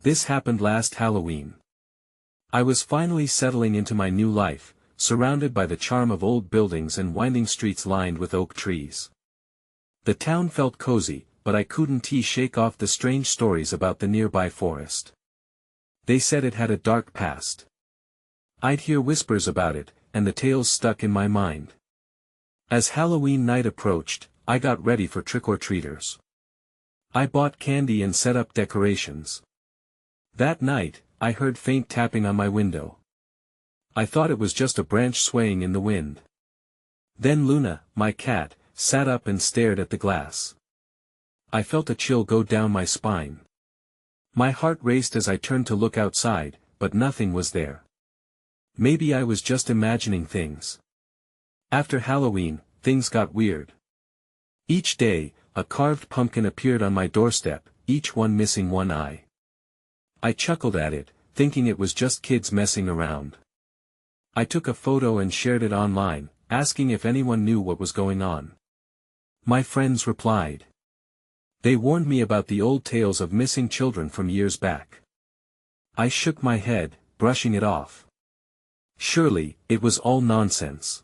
This happened last Halloween. I was finally settling into my new life, surrounded by the charm of old buildings and winding streets lined with oak trees. The town felt cozy, but I couldn't shake off the strange stories about the nearby forest. They said it had a dark past. I'd hear whispers about it, and the tales stuck in my mind. As Halloween night approached, I got ready for trick-or-treaters. I bought candy and set up decorations. That night, I heard faint tapping on my window. I thought it was just a branch swaying in the wind. Then Luna, my cat, sat up and stared at the glass. I felt a chill go down my spine. My heart raced as I turned to look outside, but nothing was there. Maybe I was just imagining things. After Halloween, things got weird. Each day, a carved pumpkin appeared on my doorstep, each one missing one eye. I chuckled at it, thinking it was just kids messing around. I took a photo and shared it online, asking if anyone knew what was going on. My friends replied. They warned me about the old tales of missing children from years back. I shook my head, brushing it off. Surely, it was all nonsense.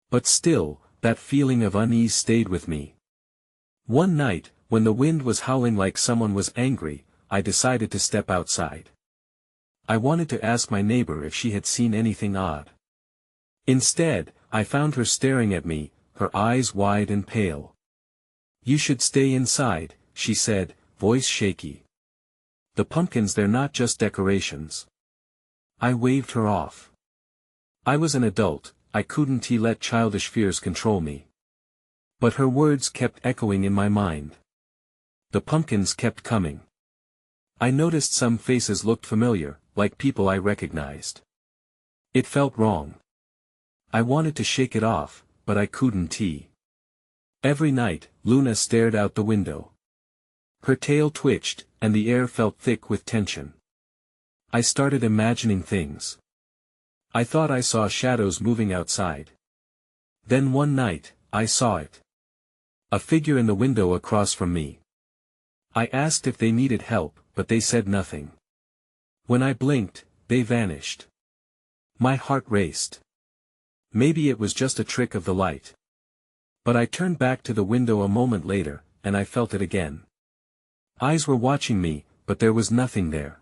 But still, that feeling of unease stayed with me. One night, when the wind was howling like someone was angry, I decided to step outside. I wanted to ask my neighbor if she had seen anything odd. Instead, I found her staring at me, her eyes wide and pale. "You should stay inside," she said, voice shaky. "The pumpkins, they're not just decorations." I waved her off. I was an adult, I couldn't let childish fears control me. But her words kept echoing in my mind. The pumpkins kept coming. I noticed some faces looked familiar, like people I recognized. It felt wrong. I wanted to shake it off, but I couldn't. Every night, Luna stared out the window. Her tail twitched, and the air felt thick with tension. I started imagining things. I thought I saw shadows moving outside. Then one night, I saw it. A figure in the window across from me. I asked if they needed help, but they said nothing. When I blinked, they vanished. My heart raced. Maybe it was just a trick of the light. But I turned back to the window a moment later, and I felt it again. Eyes were watching me, but there was nothing there.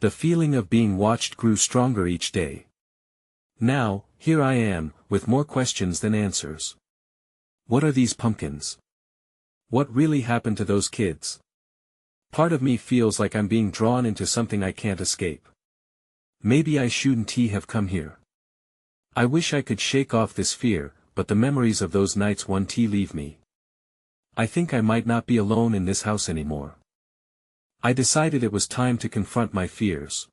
The feeling of being watched grew stronger each day. Now, here I am, with more questions than answers. What are these pumpkins? What really happened to those kids? Part of me feels like I'm being drawn into something I can't escape. Maybe I shouldn't have come here. I wish I could shake off this fear, but the memories of those nights won't leave me. I think I might not be alone in this house anymore. I decided it was time to confront my fears.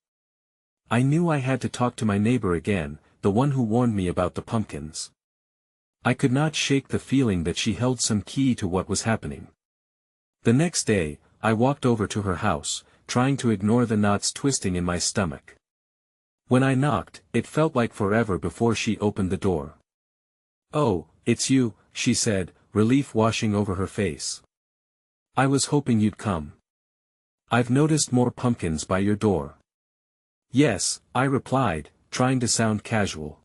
I knew I had to talk to my neighbor again, the one who warned me about the pumpkins. I could not shake the feeling that she held some key to what was happening. The next day, I walked over to her house, trying to ignore the knots twisting in my stomach. When I knocked, it felt like forever before she opened the door. "Oh, it's you," she said, relief washing over her face. "I was hoping you'd come. I've noticed more pumpkins by your door." "Yes," I replied, trying to sound casual.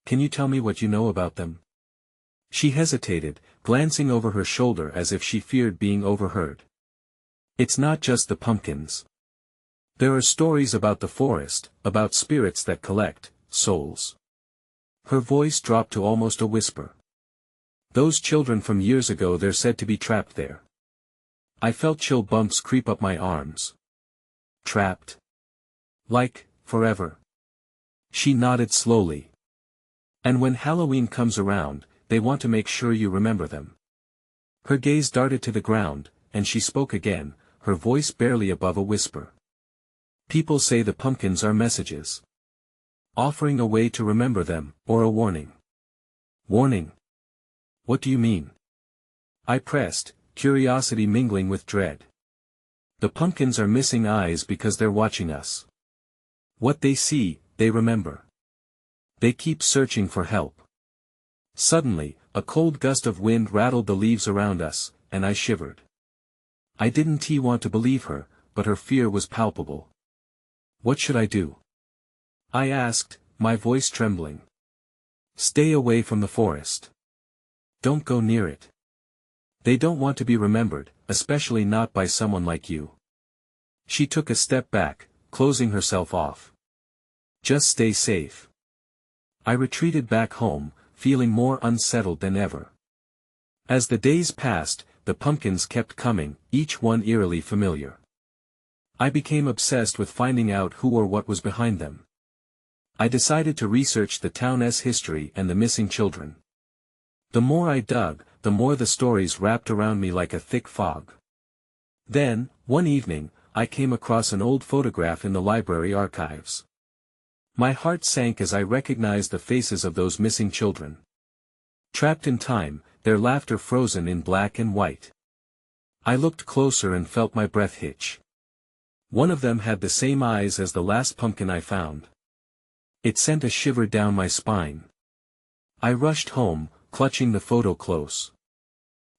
"Can you tell me what you know about them?" She hesitated, glancing over her shoulder as if she feared being overheard. "It's not just the pumpkins. There are stories about the forest, about spirits that collect souls." Her voice dropped to almost a whisper. "Those children from years ago, they're said to be trapped there." I felt chill bumps creep up my arms. "Trapped? Like, forever?" She nodded slowly. "And when Halloween comes around, they want to make sure you remember them." Her gaze darted to the ground, and she spoke again, her voice barely above a whisper. "People say the pumpkins are messages. Offering a way to remember them, or a warning." "Warning? What do you mean?" I pressed, curiosity mingling with dread. "The pumpkins are missing eyes because they're watching us. What they see, they remember. They keep searching for help." Suddenly, a cold gust of wind rattled the leaves around us, and I shivered. I didn't want to believe her, but her fear was palpable. What should I do? I asked, my voice trembling. Stay away from the forest. Don't go near it. They don't want to be remembered, especially not by someone like you. She took a step back, closing herself off. Just stay safe. I retreated back home, feeling more unsettled than ever. As the days passed, the pumpkins kept coming, each one eerily familiar. I became obsessed with finding out who or what was behind them. I decided to research the town's history and the missing children. The more I dug, the more the stories wrapped around me like a thick fog. Then, one evening, I came across an old photograph in the library archives. My heart sank as I recognized the faces of those missing children. Trapped in time, their laughter frozen in black and white. I looked closer and felt my breath hitch. One of them had the same eyes as the last pumpkin I found. It sent a shiver down my spine. I rushed home, clutching the photo close.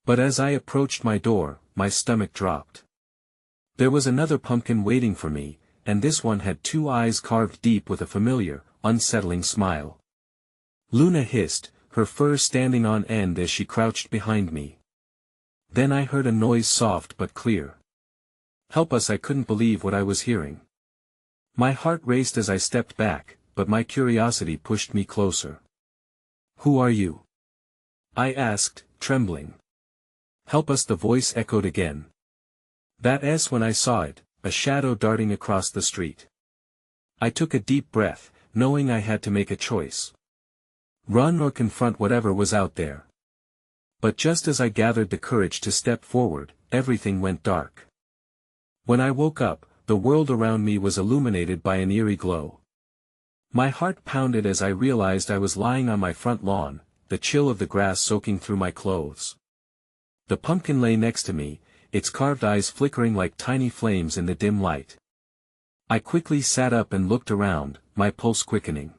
But as I approached my door, my stomach dropped. There was another pumpkin waiting for me, and this one had two eyes carved deep with a familiar, unsettling smile. Luna hissed, her fur standing on end as she crouched behind me. Then I heard a noise soft but clear. Help us! I couldn't believe what I was hearing. My heart raced as I stepped back, but my curiosity pushed me closer. Who are you? I asked, trembling. Help us! The voice echoed again. That S when I saw it, a shadow darting across the street. I took a deep breath, knowing I had to make a choice. Run or confront whatever was out there. But just as I gathered the courage to step forward, everything went dark. When I woke up, the world around me was illuminated by an eerie glow. My heart pounded as I realized I was lying on my front lawn, the chill of the grass soaking through my clothes. The pumpkin lay next to me, its carved eyes flickering like tiny flames in the dim light. I quickly sat up and looked around, my pulse quickening.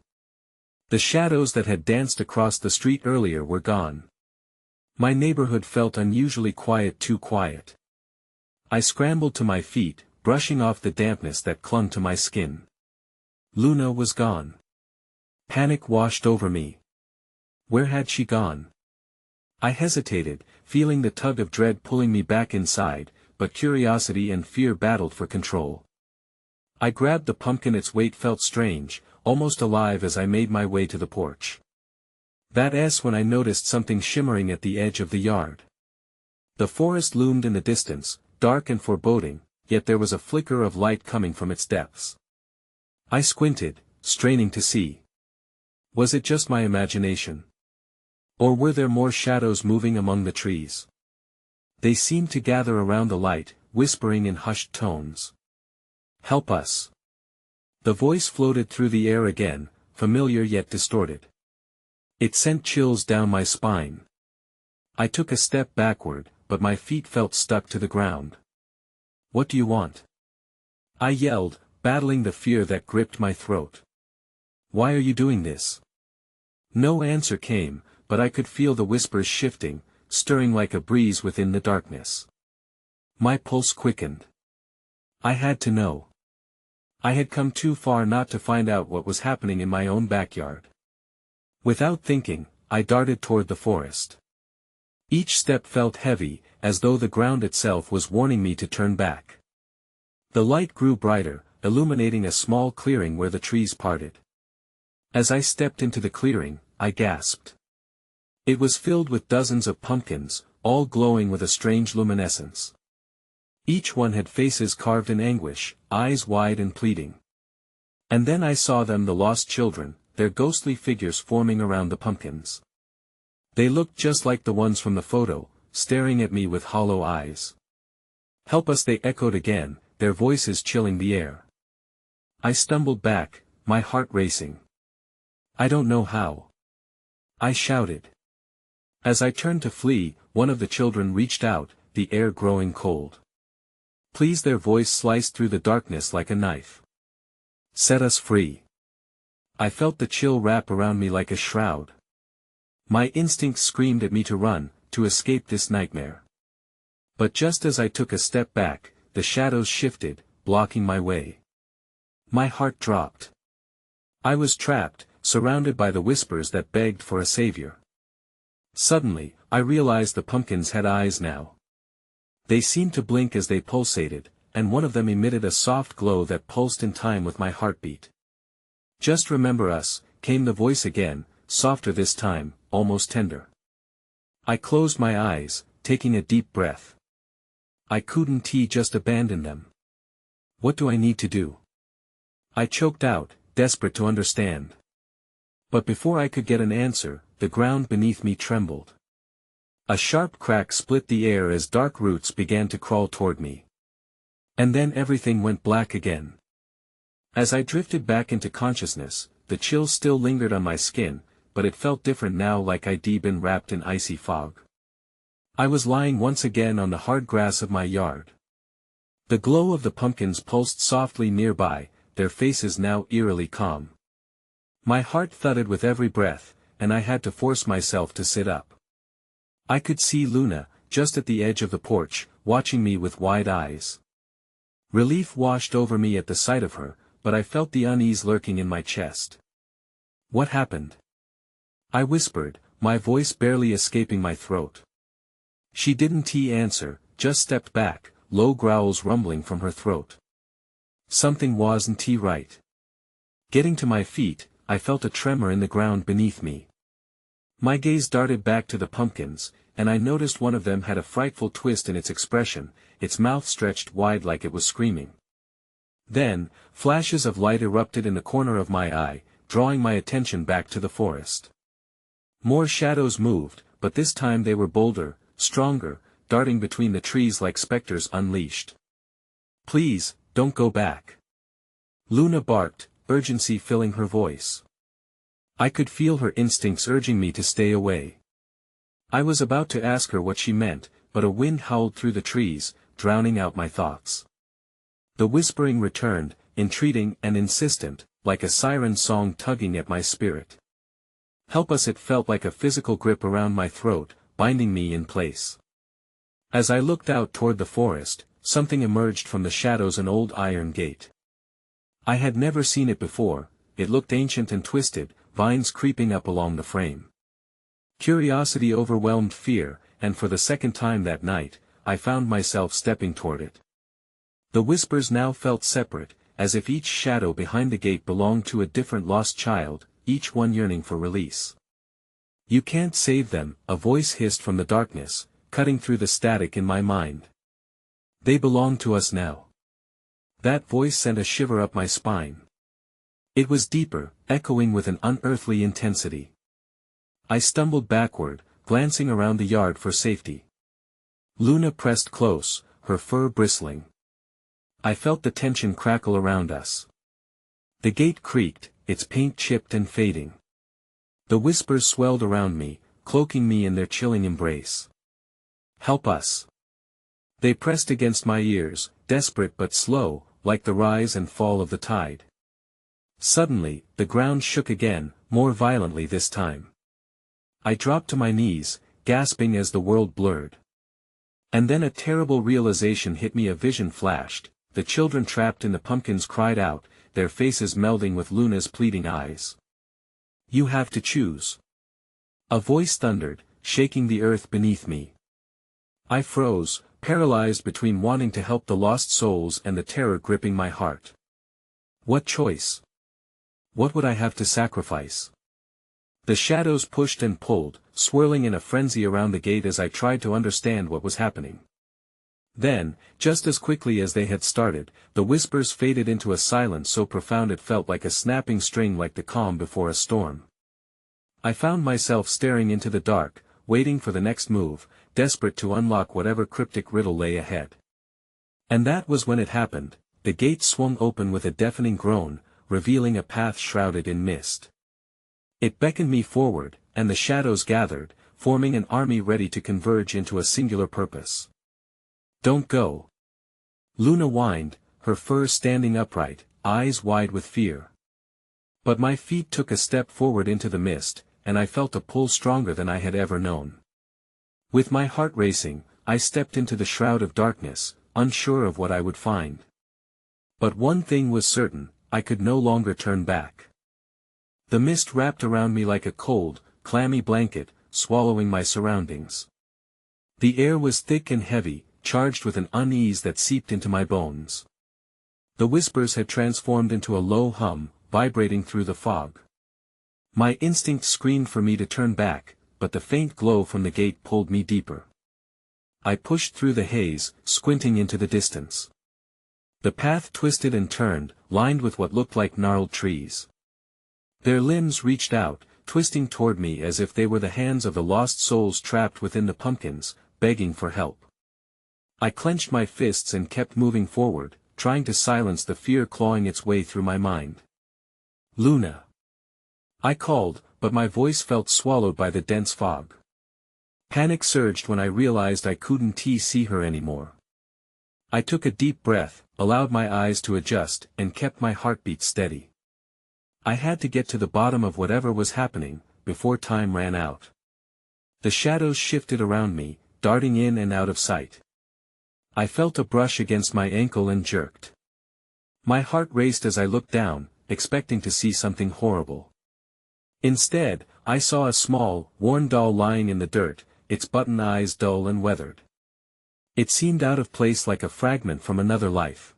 The shadows that had danced across the street earlier were gone. My neighborhood felt unusually quiet, too quiet. I scrambled to my feet, brushing off the dampness that clung to my skin. Luna was gone. Panic washed over me. Where had she gone? I hesitated, feeling the tug of dread pulling me back inside, but curiosity and fear battled for control. I grabbed the pumpkin, its weight felt strange, almost alive as I made my way to the porch. That S when I noticed something shimmering at the edge of the yard. The forest loomed in the distance, dark and foreboding, yet there was a flicker of light coming from its depths. I squinted, straining to see. Was it just my imagination? Or were there more shadows moving among the trees? They seemed to gather around the light, whispering in hushed tones. Help us! The voice floated through the air again, familiar yet distorted. It sent chills down my spine. I took a step backward, but my feet felt stuck to the ground. What do you want? I yelled, battling the fear that gripped my throat. Why are you doing this? No answer came, but I could feel the whispers shifting, stirring like a breeze within the darkness. My pulse quickened. I had to know. I had come too far not to find out what was happening in my own backyard. Without thinking, I darted toward the forest. Each step felt heavy, as though the ground itself was warning me to turn back. The light grew brighter, illuminating a small clearing where the trees parted. As I stepped into the clearing, I gasped. It was filled with dozens of pumpkins, all glowing with a strange luminescence. Each one had faces carved in anguish, eyes wide and pleading. And then I saw them, the lost children, their ghostly figures forming around the pumpkins. They looked just like the ones from the photo, staring at me with hollow eyes. Help us! They echoed again, their voices chilling the air. I stumbled back, my heart racing. I don't know how. I shouted. As I turned to flee, one of the children reached out, the air growing cold. Please! Their voice sliced through the darkness like a knife. Set us free. I felt the chill wrap around me like a shroud. My instincts screamed at me to run, to escape this nightmare. But just as I took a step back, the shadows shifted, blocking my way. My heart dropped. I was trapped, surrounded by the whispers that begged for a savior. Suddenly, I realized the pumpkins had eyes now. They seemed to blink as they pulsated, and one of them emitted a soft glow that pulsed in time with my heartbeat. "Just remember us," came the voice again, softer this time, almost tender. I closed my eyes, taking a deep breath. I couldn't just abandon them. What do I need to do? I choked out, desperate to understand. But before I could get an answer, the ground beneath me trembled. A sharp crack split the air as dark roots began to crawl toward me. And then everything went black again. As I drifted back into consciousness, the chill still lingered on my skin, but it felt different now, like I'd been wrapped in icy fog. I was lying once again on the hard grass of my yard. The glow of the pumpkins pulsed softly nearby, their faces now eerily calm. My heart thudded with every breath, and I had to force myself to sit up. I could see Luna, just at the edge of the porch, watching me with wide eyes. Relief washed over me at the sight of her, but I felt the unease lurking in my chest. "What happened?" I whispered, my voice barely escaping my throat. She didn't answer, just stepped back, low growls rumbling from her throat. Something wasn't right. Getting to my feet, I felt a tremor in the ground beneath me. My gaze darted back to the pumpkins, and I noticed one of them had a frightful twist in its expression, its mouth stretched wide like it was screaming. Then, flashes of light erupted in the corner of my eye, drawing my attention back to the forest. More shadows moved, but this time they were bolder, stronger, darting between the trees like specters unleashed. "Please, don't go back," Luna barked, urgency filling her voice. I could feel her instincts urging me to stay away. I was about to ask her what she meant, but a wind howled through the trees, drowning out my thoughts. The whispering returned, entreating and insistent, like a siren song tugging at my spirit. "Help us!" It felt like a physical grip around my throat, binding me in place. As I looked out toward the forest, something emerged from the shadows, an old iron gate. I had never seen it before. It looked ancient and twisted, vines creeping up along the frame. Curiosity overwhelmed fear, and for the second time that night, I found myself stepping toward it. The whispers now felt separate, as if each shadow behind the gate belonged to a different lost child, each one yearning for release. "You can't save them," a voice hissed from the darkness, cutting through the static in my mind. "They belong to us now." That voice sent a shiver up my spine. It was deeper, echoing with an unearthly intensity. I stumbled backward, glancing around the yard for safety. Luna pressed close, her fur bristling. I felt the tension crackle around us. The gate creaked, its paint chipped and fading. The whispers swelled around me, cloaking me in their chilling embrace. "Help us!" They pressed against my ears, desperate but slow, like the rise and fall of the tide. Suddenly, the ground shook again, more violently this time. I dropped to my knees, gasping as the world blurred. And then a terrible realization hit me. A vision flashed. The children trapped in the pumpkins cried out, their faces melding with Luna's pleading eyes. "You have to choose." A voice thundered, shaking the earth beneath me. I froze, paralyzed between wanting to help the lost souls and the terror gripping my heart. What choice? What would I have to sacrifice? The shadows pushed and pulled, swirling in a frenzy around the gate as I tried to understand what was happening. Then, just as quickly as they had started, the whispers faded into a silence so profound it felt like a snapping string, like the calm before a storm. I found myself staring into the dark, waiting for the next move, desperate to unlock whatever cryptic riddle lay ahead. And that was when it happened. The gate swung open with a deafening groan, revealing a path shrouded in mist. It beckoned me forward, and the shadows gathered, forming an army ready to converge into a singular purpose. "Don't go," Luna whined, her fur standing upright, eyes wide with fear. But my feet took a step forward into the mist, and I felt a pull stronger than I had ever known. With my heart racing, I stepped into the shroud of darkness, unsure of what I would find. But one thing was certain, I could no longer turn back. The mist wrapped around me like a cold, clammy blanket, swallowing my surroundings. The air was thick and heavy, charged with an unease that seeped into my bones. The whispers had transformed into a low hum, vibrating through the fog. My instinct screamed for me to turn back, but the faint glow from the gate pulled me deeper. I pushed through the haze, squinting into the distance. The path twisted and turned, lined with what looked like gnarled trees. Their limbs reached out, twisting toward me as if they were the hands of the lost souls trapped within the pumpkins, begging for help. I clenched my fists and kept moving forward, trying to silence the fear clawing its way through my mind. "Luna!" I called, but my voice felt swallowed by the dense fog. Panic surged when I realized I couldn't see her anymore. I took a deep breath, allowed my eyes to adjust, and kept my heartbeat steady. I had to get to the bottom of whatever was happening, before time ran out. The shadows shifted around me, darting in and out of sight. I felt a brush against my ankle and jerked. My heart raced as I looked down, expecting to see something horrible. Instead, I saw a small, worn doll lying in the dirt, its button eyes dull and weathered. It seemed out of place like a fragment from another life.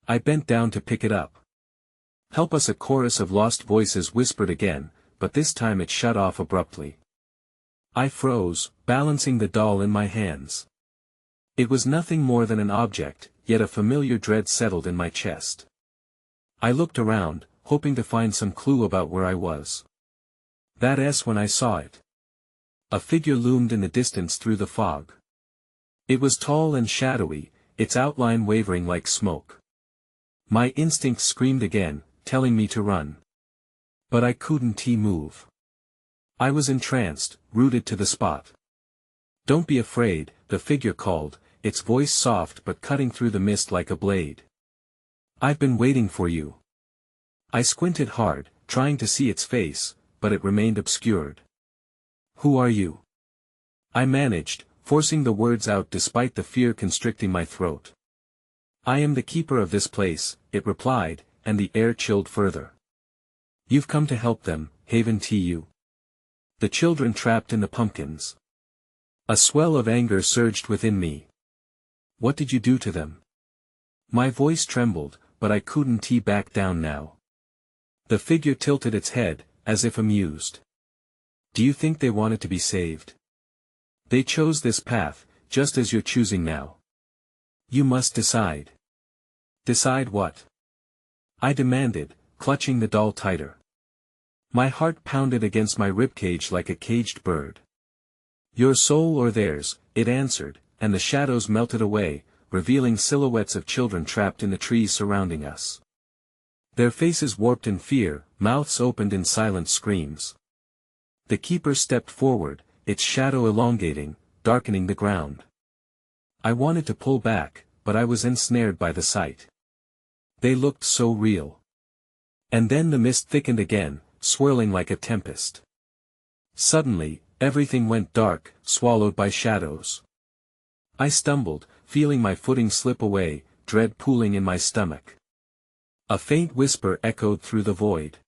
I bent down to pick it up. "Help us!" a chorus of lost voices whispered again, but this time it shut off abruptly. I froze, balancing the doll in my hands. It was nothing more than an object, yet a familiar dread settled in my chest. I looked around, hoping to find some clue about where I was. That's when I saw it. A figure loomed in the distance through the fog. It was tall and shadowy, its outline wavering like smoke. My instinct screamed again, telling me to run. But I couldn't move. I was entranced, rooted to the spot. "Don't be afraid," the figure called, its voice soft but cutting through the mist like a blade. "I've been waiting for you." I squinted hard, trying to see its face, but it remained obscured. "Who are you?" I managed, forcing the words out despite the fear constricting my throat. "I am the keeper of this place," it replied, and the air chilled further. "You've come to help them, haven't you? The children trapped in the pumpkins." A swell of anger surged within me. "What did you do to them?" My voice trembled, but I couldn't back down now. The figure tilted its head, as if amused. "Do you think they wanted to be saved? They chose this path, just as you're choosing now. You must decide." "Decide what?" I demanded, clutching the doll tighter. My heart pounded against my ribcage like a caged bird. "Your soul or theirs," it answered, and the shadows melted away, revealing silhouettes of children trapped in the trees surrounding us. Their faces warped in fear, mouths opened in silent screams. The keeper stepped forward, its shadow elongating, darkening the ground. I wanted to pull back, but I was ensnared by the sight. They looked so real. And then the mist thickened again, swirling like a tempest. Suddenly, everything went dark, swallowed by shadows. I stumbled, feeling my footing slip away, dread pooling in my stomach. A faint whisper echoed through the void.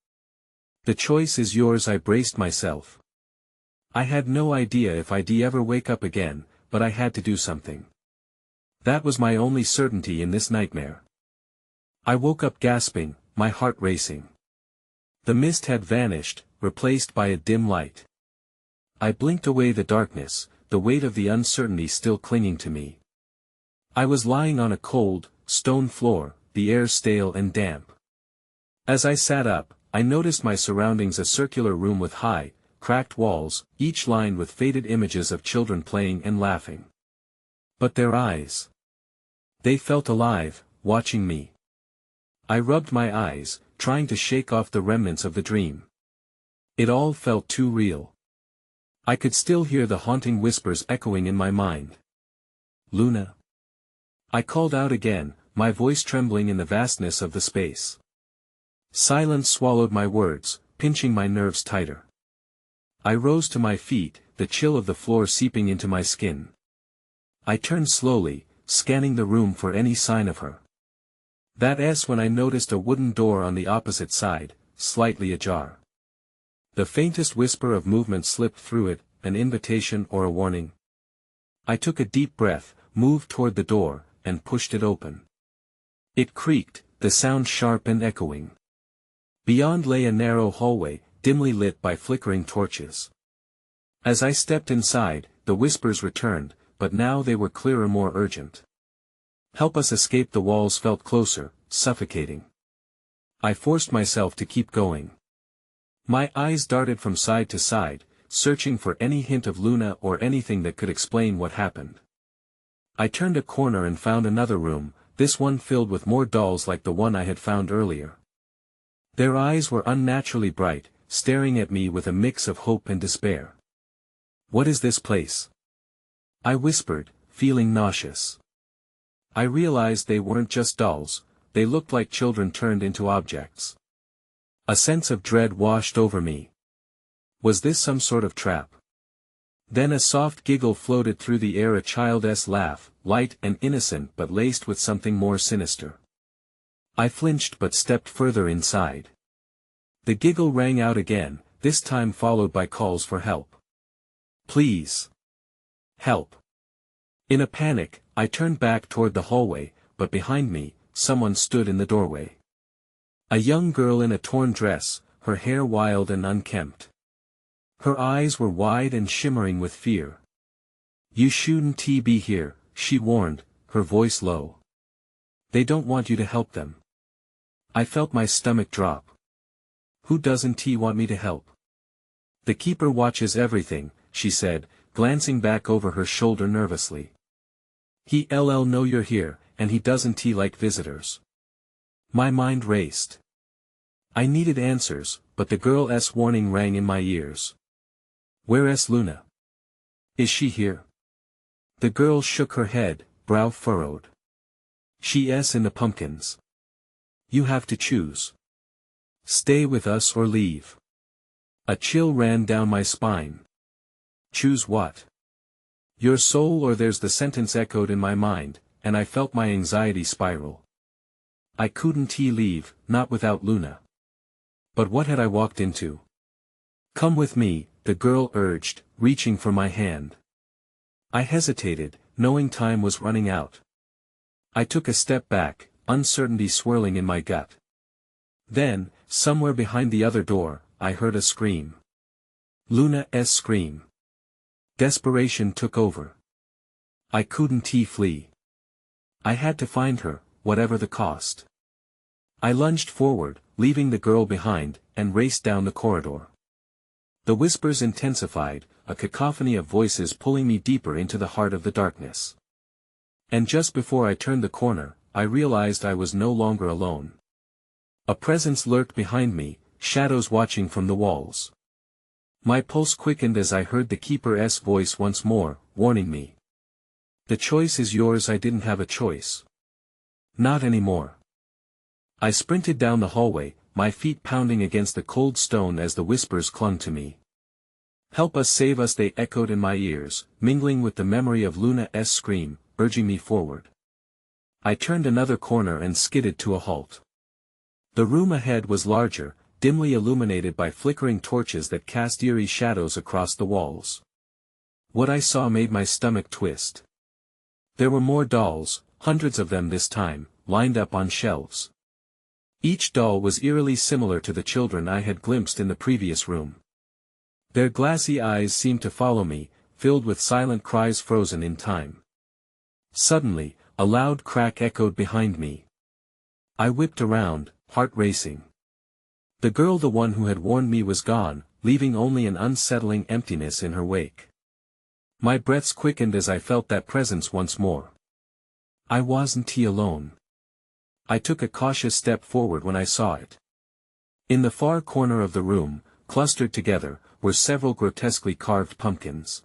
"The choice is yours." I braced myself. I had no idea if I'd ever wake up again, but I had to do something. That was my only certainty in this nightmare. I woke up gasping, my heart racing. The mist had vanished, replaced by a dim light. I blinked away the darkness, the weight of the uncertainty still clinging to me. I was lying on a cold, stone floor, the air stale and damp. As I sat up, I noticed my surroundings: a circular room with high, cracked walls, each lined with faded images of children playing and laughing. But their eyes. They felt alive, watching me. I rubbed my eyes, trying to shake off the remnants of the dream. It all felt too real. I could still hear the haunting whispers echoing in my mind. "Luna?" I called out again, my voice trembling in the vastness of the space. Silence swallowed my words, pinching my nerves tighter. I rose to my feet, the chill of the floor seeping into my skin. I turned slowly, scanning the room for any sign of her. That's when I noticed a wooden door on the opposite side, slightly ajar. The faintest whisper of movement slipped through it, an invitation or a warning. I took a deep breath, moved toward the door, and pushed it open. It creaked, the sound sharp and echoing. Beyond lay a narrow hallway, dimly lit by flickering torches. As I stepped inside, the whispers returned, but now they were clearer, more urgent. Help us escape. The walls felt closer, suffocating. I forced myself to keep going. My eyes darted from side to side, searching for any hint of Luna or anything that could explain what happened. I turned a corner and found another room, this one filled with more dolls like the one I had found earlier. Their eyes were unnaturally bright, staring at me with a mix of hope and despair. What is this place? I whispered, feeling nauseous. I realized they weren't just dolls, they looked like children turned into objects. A sense of dread washed over me. Was this some sort of trap? Then a soft giggle floated through the air, a child's laugh, light and innocent but laced with something more sinister. I flinched but stepped further inside. The giggle rang out again, this time followed by calls for help. Please. Help. In a panic, I turned back toward the hallway, but behind me, someone stood in the doorway. A young girl in a torn dress, her hair wild and unkempt. Her eyes were wide and shimmering with fear. You shouldn't be here, she warned, her voice low. They don't want you to help them. I felt my stomach drop. Who doesn't want me to help? The keeper watches everything, she said, glancing back over her shoulder nervously. He'll know you're here, and he doesn't like visitors. My mind raced. I needed answers, but the girl's warning rang in my ears. Where's Luna? Is she here? The girl shook her head, brow furrowed. She's in the pumpkins. You have to choose. Stay with us or leave. A chill ran down my spine. Choose what? Your soul, or there's the sentence echoed in my mind, and I felt my anxiety spiral. I couldn't leave, not without Luna. But what had I walked into? Come with me, the girl urged, reaching for my hand. I hesitated, knowing time was running out. I took a step back, uncertainty swirling in my gut. Then, somewhere behind the other door, I heard a scream. Luna's scream. Desperation took over. I couldn't flee. I had to find her, whatever the cost. I lunged forward, leaving the girl behind, and raced down the corridor. The whispers intensified, a cacophony of voices pulling me deeper into the heart of the darkness. And just before I turned the corner, I realized I was no longer alone. A presence lurked behind me, shadows watching from the walls. My pulse quickened as I heard the keeper's voice once more, warning me. The choice is yours. I didn't have a choice. Not anymore. I sprinted down the hallway, my feet pounding against the cold stone as the whispers clung to me. Help us, save us, they echoed in my ears, mingling with the memory of Luna's scream, urging me forward. I turned another corner and skidded to a halt. The room ahead was larger, dimly illuminated by flickering torches that cast eerie shadows across the walls. What I saw made my stomach twist. There were more dolls, hundreds of them this time, lined up on shelves. Each doll was eerily similar to the children I had glimpsed in the previous room. Their glassy eyes seemed to follow me, filled with silent cries frozen in time. Suddenly, a loud crack echoed behind me. I whipped around, heart racing. The girl, the one who had warned me, was gone, leaving only an unsettling emptiness in her wake. My breaths quickened as I felt that presence once more. I wasn't alone. I took a cautious step forward when I saw it. In the far corner of the room, clustered together, were several grotesquely carved pumpkins.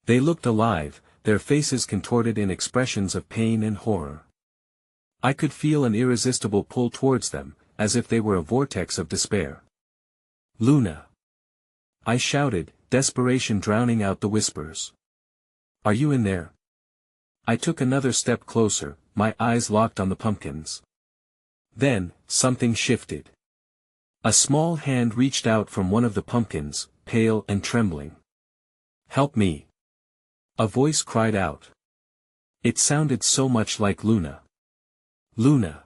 They looked alive, their faces contorted in expressions of pain and horror. I could feel an irresistible pull towards them, as if they were a vortex of despair. Luna! I shouted, desperation drowning out the whispers. Are you in there? I took another step closer, my eyes locked on the pumpkins. Then, something shifted. A small hand reached out from one of the pumpkins, pale and trembling. "Help me!" a voice cried out. It sounded so much like Luna. Luna!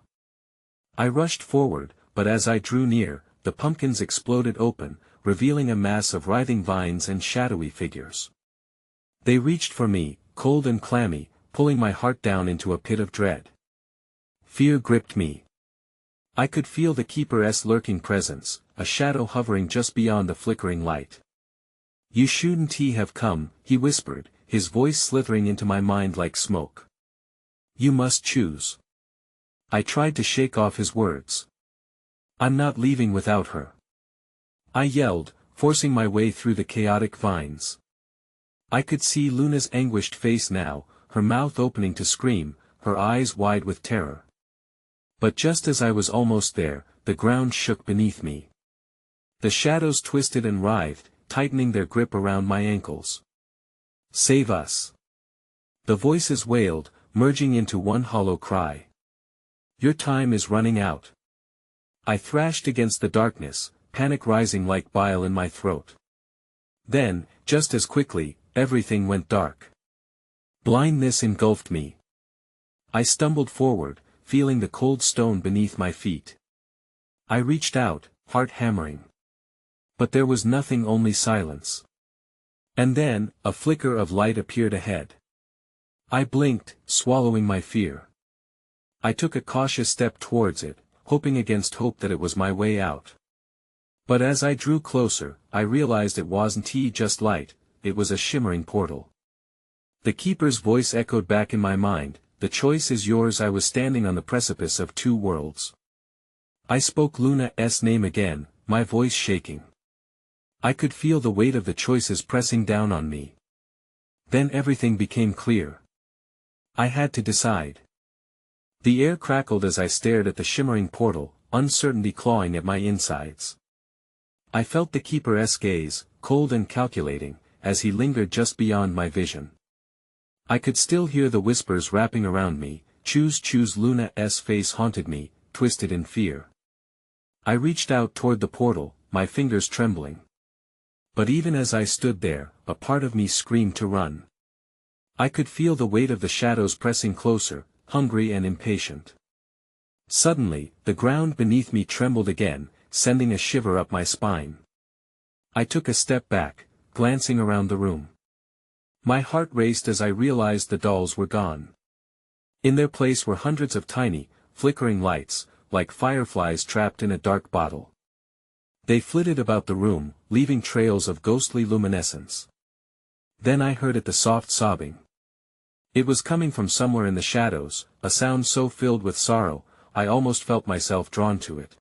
I rushed forward, but as I drew near, the pumpkins exploded open, revealing a mass of writhing vines and shadowy figures. They reached for me, cold and clammy, pulling my heart down into a pit of dread. Fear gripped me. I could feel the Keeper's lurking presence, a shadow hovering just beyond the flickering light. "You shouldn't have come," he whispered, his voice slithering into my mind like smoke. "You must choose." I tried to shake off his words. "I'm not leaving without her," I yelled, forcing my way through the chaotic vines. I could see Luna's anguished face now, her mouth opening to scream, her eyes wide with terror. But just as I was almost there, the ground shook beneath me. The shadows twisted and writhed, tightening their grip around my ankles. "Save us!" The voices wailed, merging into one hollow cry. "Your time is running out." I thrashed against the darkness, panic rising like bile in my throat. Then, just as quickly, everything went dark. Blindness engulfed me. I stumbled forward, feeling the cold stone beneath my feet. I reached out, heart hammering. But there was nothing, only silence. And then, a flicker of light appeared ahead. I blinked, swallowing my fear. I took a cautious step towards it, hoping against hope that it was my way out. But as I drew closer, I realized it wasn't just light, it was a shimmering portal. The Keeper's voice echoed back in my mind, "The choice is yours." I was standing on the precipice of two worlds. I spoke Luna's name again, my voice shaking. I could feel the weight of the choices pressing down on me. Then everything became clear. I had to decide. The air crackled as I stared at the shimmering portal, uncertainty clawing at my insides. I felt the Keeper's gaze, cold and calculating, as he lingered just beyond my vision. I could still hear the whispers wrapping around me. Choose. Luna's face haunted me, twisted in fear. I reached out toward the portal, my fingers trembling. But even as I stood there, a part of me screamed to run. I could feel the weight of the shadows pressing closer, hungry and impatient. Suddenly, the ground beneath me trembled again, sending a shiver up my spine. I took a step back, glancing around the room. My heart raced as I realized the dolls were gone. In their place were hundreds of tiny, flickering lights, like fireflies trapped in a dark bottle. They flitted about the room, leaving trails of ghostly luminescence. Then I heard the soft sobbing. It was coming from somewhere in the shadows, a sound so filled with sorrow, I almost felt myself drawn to it.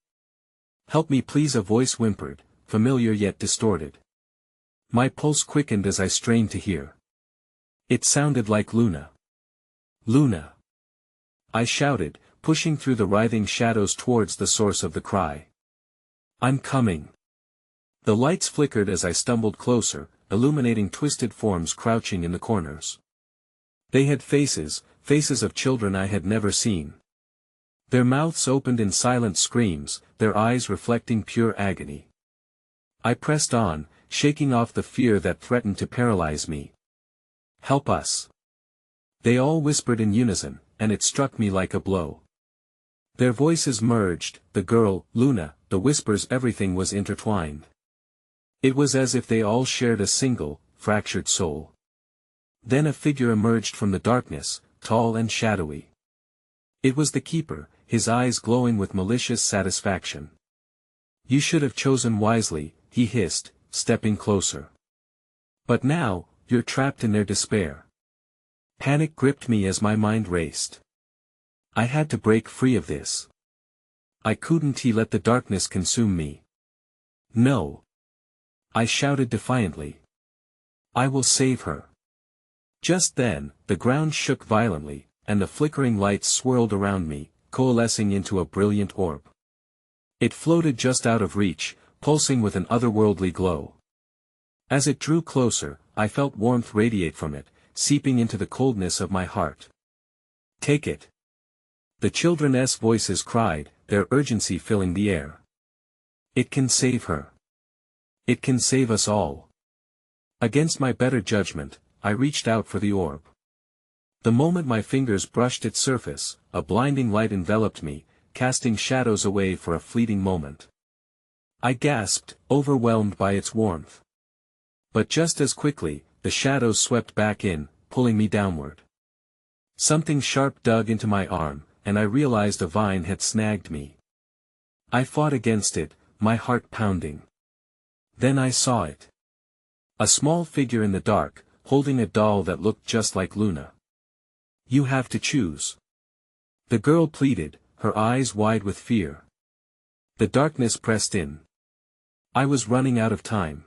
"Help me please," a voice whimpered, familiar yet distorted. My pulse quickened as I strained to hear. It sounded like Luna. "Luna!" I shouted, pushing through the writhing shadows towards the source of the cry. "I'm coming." The lights flickered as I stumbled closer, illuminating twisted forms crouching in the corners. They had faces of children I had never seen. Their mouths opened in silent screams, their eyes reflecting pure agony. I pressed on, shaking off the fear that threatened to paralyze me. "Help us!" They all whispered in unison, and it struck me like a blow. Their voices merged, the girl, Luna, the whispers, everything was intertwined. It was as if they all shared a single, fractured soul. Then a figure emerged from the darkness, tall and shadowy. It was the Keeper, his eyes glowing with malicious satisfaction. "You should have chosen wisely," he hissed, stepping closer. "But now, you're trapped in their despair." Panic gripped me as my mind raced. I had to break free of this. I couldn't let the darkness consume me. "No!" I shouted defiantly. "I will save her." Just then, the ground shook violently, and the flickering lights swirled around me, coalescing into a brilliant orb. It floated just out of reach, pulsing with an otherworldly glow. As it drew closer, I felt warmth radiate from it, seeping into the coldness of my heart. "Take it." The children's voices cried, their urgency filling the air. It can save her. It can save us all. Against my better judgment, I reached out for the orb. The moment my fingers brushed its surface, a blinding light enveloped me, casting shadows away for a fleeting moment. I gasped, overwhelmed by its warmth. But just as quickly, the shadows swept back in, pulling me downward. Something sharp dug into my arm, and I realized a vine had snagged me. I fought against it, my heart pounding. Then I saw it. A small figure in the dark, holding a doll that looked just like Luna. You have to choose. The girl pleaded, her eyes wide with fear. The darkness pressed in. I was running out of time.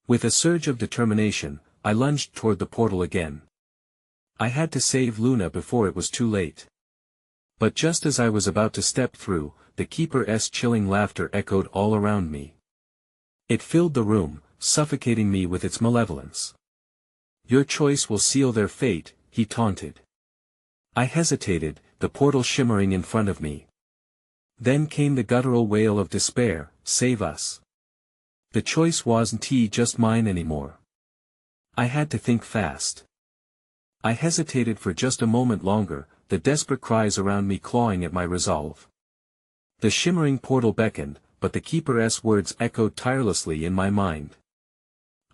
With a surge of determination, I lunged toward the portal again. I had to save Luna before it was too late. But just as I was about to step through, the keeper's chilling laughter echoed all around me. It filled the room, suffocating me with its malevolence. Your choice will seal their fate, he taunted. I hesitated, the portal shimmering in front of me. Then came the guttural wail of despair, save us. The choice wasn't just mine anymore. I had to think fast. I hesitated for just a moment longer, the desperate cries around me clawing at my resolve. The shimmering portal beckoned, but the keeper's words echoed tirelessly in my mind.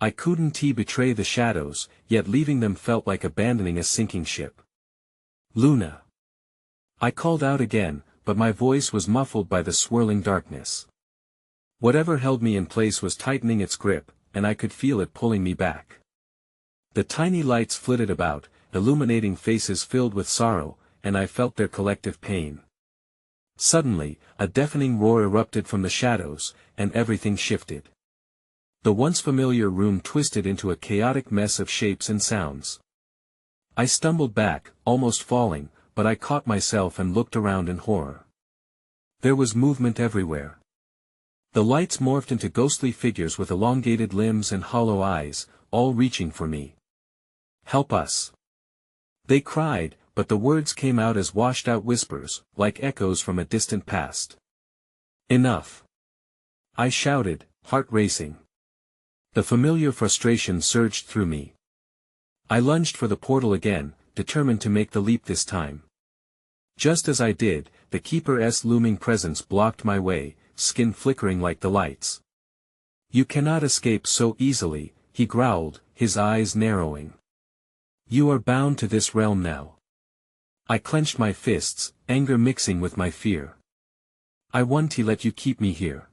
I couldn't betray the shadows, yet leaving them felt like abandoning a sinking ship. Luna. I called out again, but my voice was muffled by the swirling darkness. Whatever held me in place was tightening its grip, and I could feel it pulling me back. The tiny lights flitted about, illuminating faces filled with sorrow, and I felt their collective pain. Suddenly, a deafening roar erupted from the shadows, and everything shifted. The once familiar room twisted into a chaotic mess of shapes and sounds. I stumbled back, almost falling, but I caught myself and looked around in horror. There was movement everywhere. The lights morphed into ghostly figures with elongated limbs and hollow eyes, all reaching for me. Help us! They cried, but the words came out as washed-out whispers, like echoes from a distant past. Enough! I shouted, heart racing. The familiar frustration surged through me. I lunged for the portal again, determined to make the leap this time. Just as I did, the keeper's looming presence blocked my way, skin flickering like the lights. You cannot escape so easily, he growled, his eyes narrowing. You are bound to this realm now. I clenched my fists, anger mixing with my fear. I won't let you keep me here.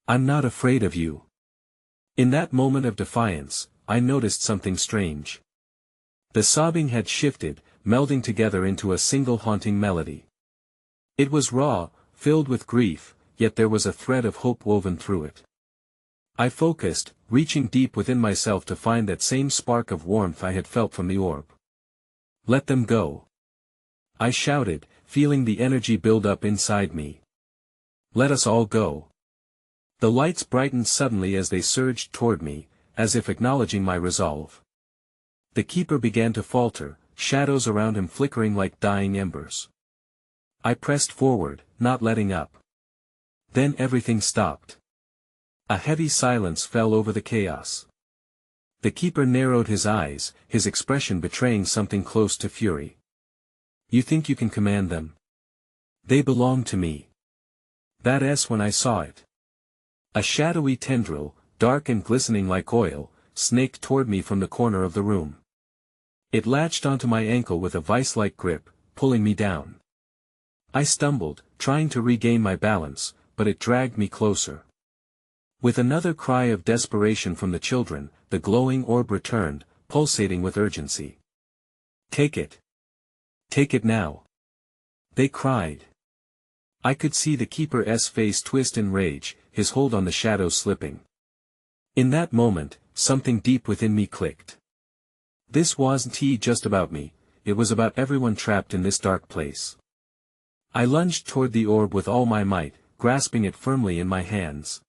I'm not afraid of you. In that moment of defiance, I noticed something strange. The sobbing had shifted, melding together into a single haunting melody. It was raw, filled with grief, yet there was a thread of hope woven through it. I focused, reaching deep within myself to find that same spark of warmth I had felt from the orb. Let them go. I shouted, feeling the energy build up inside me. Let us all go. The lights brightened suddenly as they surged toward me, as if acknowledging my resolve. The keeper began to falter, shadows around him flickering like dying embers. I pressed forward, not letting up. Then everything stopped. A heavy silence fell over the chaos. The keeper narrowed his eyes, his expression betraying something close to fury. You think you can command them? They belong to me. That's when I saw it. A shadowy tendril, dark and glistening like oil, snaked toward me from the corner of the room. It latched onto my ankle with a vice-like grip, pulling me down. I stumbled, trying to regain my balance, but it dragged me closer. With another cry of desperation from the children, the glowing orb returned, pulsating with urgency. Take it. Take it now. They cried. I could see the keeper's face twist in rage, his hold on the shadows slipping. In that moment, something deep within me clicked. This wasn't just about me, it was about everyone trapped in this dark place. I lunged toward the orb with all my might, grasping it firmly in my hands.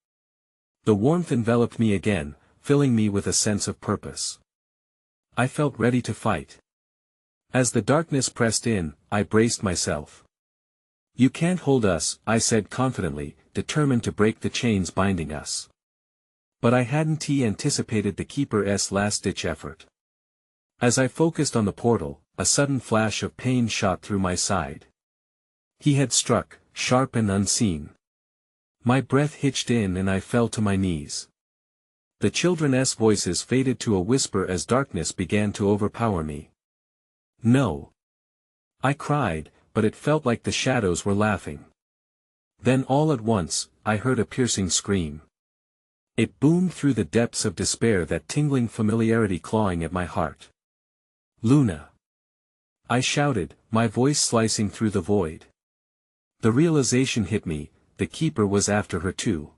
The warmth enveloped me again, filling me with a sense of purpose. I felt ready to fight. As the darkness pressed in, I braced myself. "You can't hold us," I said confidently, determined to break the chains binding us. But I hadn't anticipated the keeper's last-ditch effort. As I focused on the portal, a sudden flash of pain shot through my side. He had struck, sharp and unseen. My breath hitched in and I fell to my knees. The children's voices faded to a whisper as darkness began to overpower me. "No!" I cried, but it felt like the shadows were laughing. Then all at once, I heard a piercing scream. It boomed through the depths of despair, that tingling familiarity clawing at my heart. "Luna!" I shouted, my voice slicing through the void. The realization hit me, the keeper was after her too.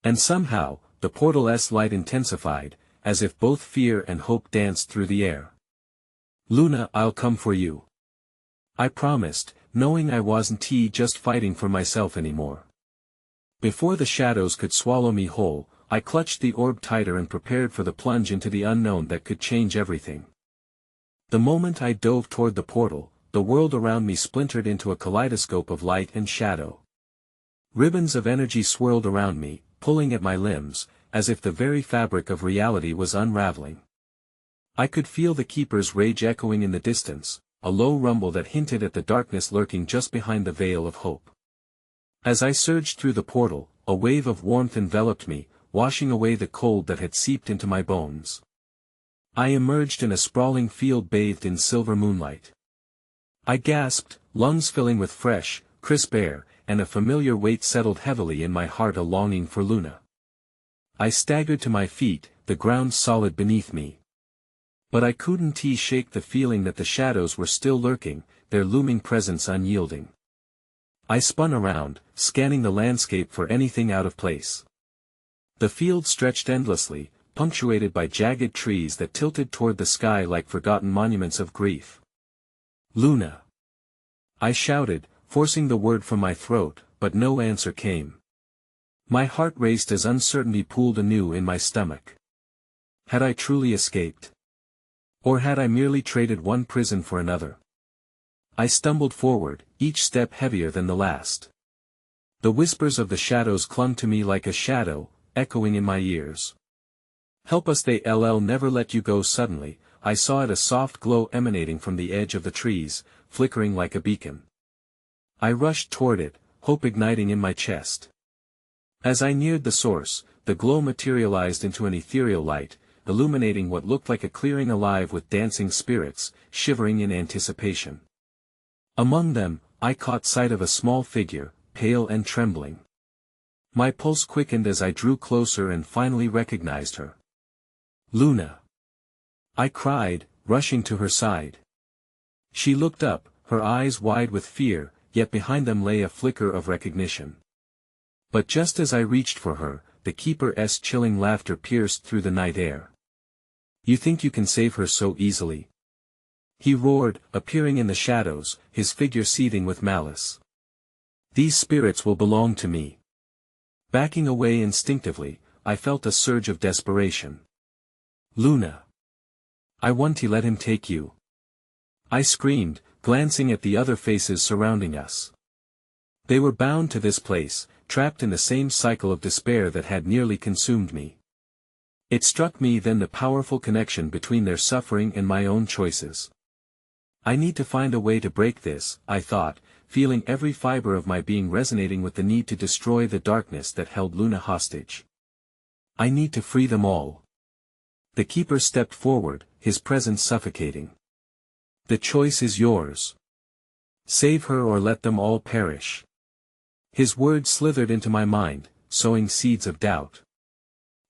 And somehow, the portal's light intensified, as if both fear and hope danced through the air. "Luna, I'll come for you," I promised, knowing I wasn't just fighting for myself anymore. Before the shadows could swallow me whole, I clutched the orb tighter and prepared for the plunge into the unknown that could change everything. The moment I dove toward the portal, the world around me splintered into a kaleidoscope of light and shadow. Ribbons of energy swirled around me, pulling at my limbs, as if the very fabric of reality was unraveling. I could feel the keeper's rage echoing in the distance, a low rumble that hinted at the darkness lurking just behind the veil of hope. As I surged through the portal, a wave of warmth enveloped me, washing away the cold that had seeped into my bones. I emerged in a sprawling field bathed in silver moonlight. I gasped, lungs filling with fresh, crisp air, and a familiar weight settled heavily in my heart, a longing for Luna. I staggered to my feet, the ground solid beneath me. But I couldn't shake the feeling that the shadows were still lurking, their looming presence unyielding. I spun around, scanning the landscape for anything out of place. The field stretched endlessly, punctuated by jagged trees that tilted toward the sky like forgotten monuments of grief. "Luna!" I shouted, forcing the word from my throat, but no answer came. My heart raced as uncertainty pooled anew in my stomach. Had I truly escaped? Or had I merely traded one prison for another? I stumbled forward, each step heavier than the last. The whispers of the shadows clung to me like a shadow, echoing in my ears. "Help us, they'll never let you go." Suddenly, I saw it, a soft glow emanating from the edge of the trees, flickering like a beacon. I rushed toward it, hope igniting in my chest. As I neared the source, the glow materialized into an ethereal light, illuminating what looked like a clearing alive with dancing spirits, shivering in anticipation. Among them, I caught sight of a small figure, pale and trembling. My pulse quickened as I drew closer and finally recognized her. "Luna!" I cried, rushing to her side. She looked up, her eyes wide with fear, yet behind them lay a flicker of recognition. But just as I reached for her, the keeper's chilling laughter pierced through the night air. "You think you can save her so easily?" he roared, appearing in the shadows, his figure seething with malice. "These spirits will belong to me." Backing away instinctively, I felt a surge of desperation. "Luna! I want to let him take you," I screamed, glancing at the other faces surrounding us. They were bound to this place, trapped in the same cycle of despair that had nearly consumed me. It struck me then, the powerful connection between their suffering and my own choices. I need to find a way to break this, I thought, feeling every fiber of my being resonating with the need to destroy the darkness that held Luna hostage. I need to free them all. The keeper stepped forward, his presence suffocating. "The choice is yours. Save her or let them all perish." His words slithered into my mind, sowing seeds of doubt.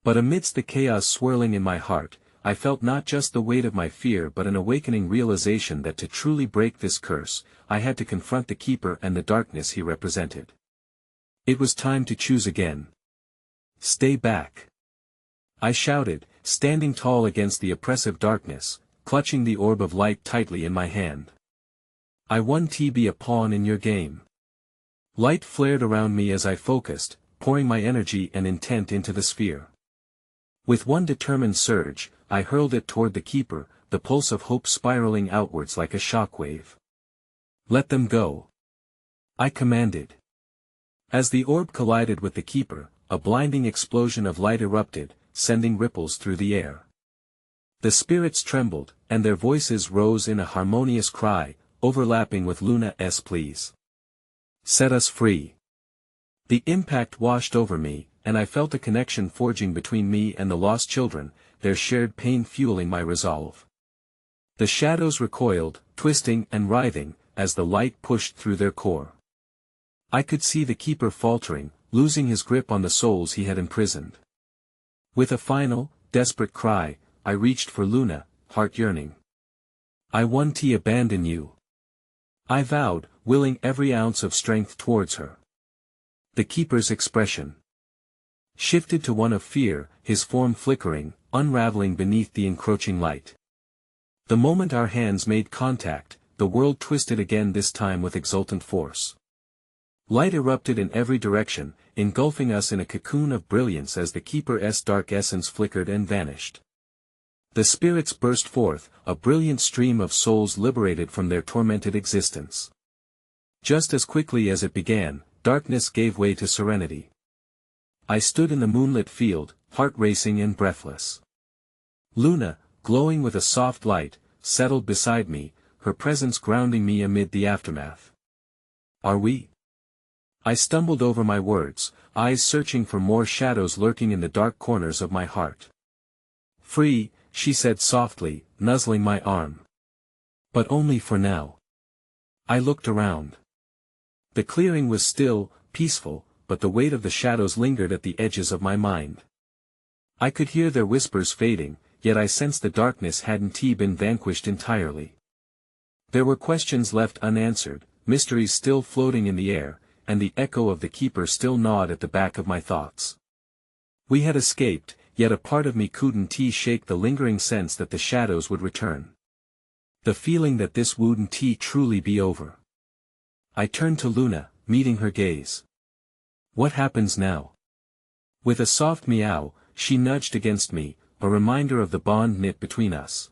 But amidst the chaos swirling in my heart, I felt not just the weight of my fear but an awakening realization that to truly break this curse, I had to confront the keeper and the darkness he represented. It was time to choose again. "Stay back!" I shouted, standing tall against the oppressive darkness, clutching the orb of light tightly in my hand. "I want to be a pawn in your game." Light flared around me as I focused, pouring my energy and intent into the sphere. With one determined surge, I hurled it toward the keeper, the pulse of hope spiraling outwards like a shockwave. "Let them go," I commanded. As the orb collided with the keeper, a blinding explosion of light erupted, sending ripples through the air. The spirits trembled, and their voices rose in a harmonious cry, overlapping with Luna's pleas. "Set us free." The impact washed over me, and I felt a connection forging between me and the lost children, their shared pain fueling my resolve. The shadows recoiled, twisting and writhing, as the light pushed through their core. I could see the keeper faltering, losing his grip on the souls he had imprisoned. With a final, desperate cry, I reached for Luna, heart yearning. "I won't abandon you," I vowed, willing every ounce of strength towards her. The keeper's expression shifted to one of fear, his form flickering, unraveling beneath the encroaching light. The moment our hands made contact, the world twisted again, this time with exultant force. Light erupted in every direction, engulfing us in a cocoon of brilliance as the keeper's dark essence flickered and vanished. The spirits burst forth, a brilliant stream of souls liberated from their tormented existence. Just as quickly as it began, darkness gave way to serenity. I stood in the moonlit field, heart racing and breathless. Luna, glowing with a soft light, settled beside me, her presence grounding me amid the aftermath. "Are we?" I stumbled over my words, eyes searching for more shadows lurking in the dark corners of my heart. "Free," she said softly, nuzzling my arm. "But only for now." I looked around. The clearing was still, peaceful, but the weight of the shadows lingered at the edges of my mind. I could hear their whispers fading, yet I sensed the darkness hadn't been vanquished entirely. There were questions left unanswered, mysteries still floating in the air, and the echo of the keeper still gnawed at the back of my thoughts. We had escaped, yet a part of me couldn't shake the lingering sense that the shadows would return. The feeling that this wouldn't truly be over. I turned to Luna, meeting her gaze. "What happens now?" With a soft meow, she nudged against me, a reminder of the bond knit between us.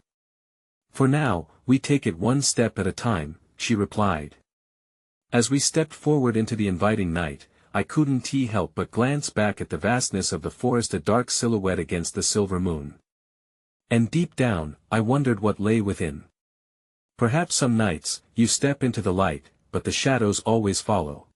"For now, we take it one step at a time," she replied. As we stepped forward into the inviting night, I couldn't help but glance back at the vastness of the forest, a dark silhouette against the silver moon. And deep down, I wondered what lay within. Perhaps some nights, you step into the light, but the shadows always follow.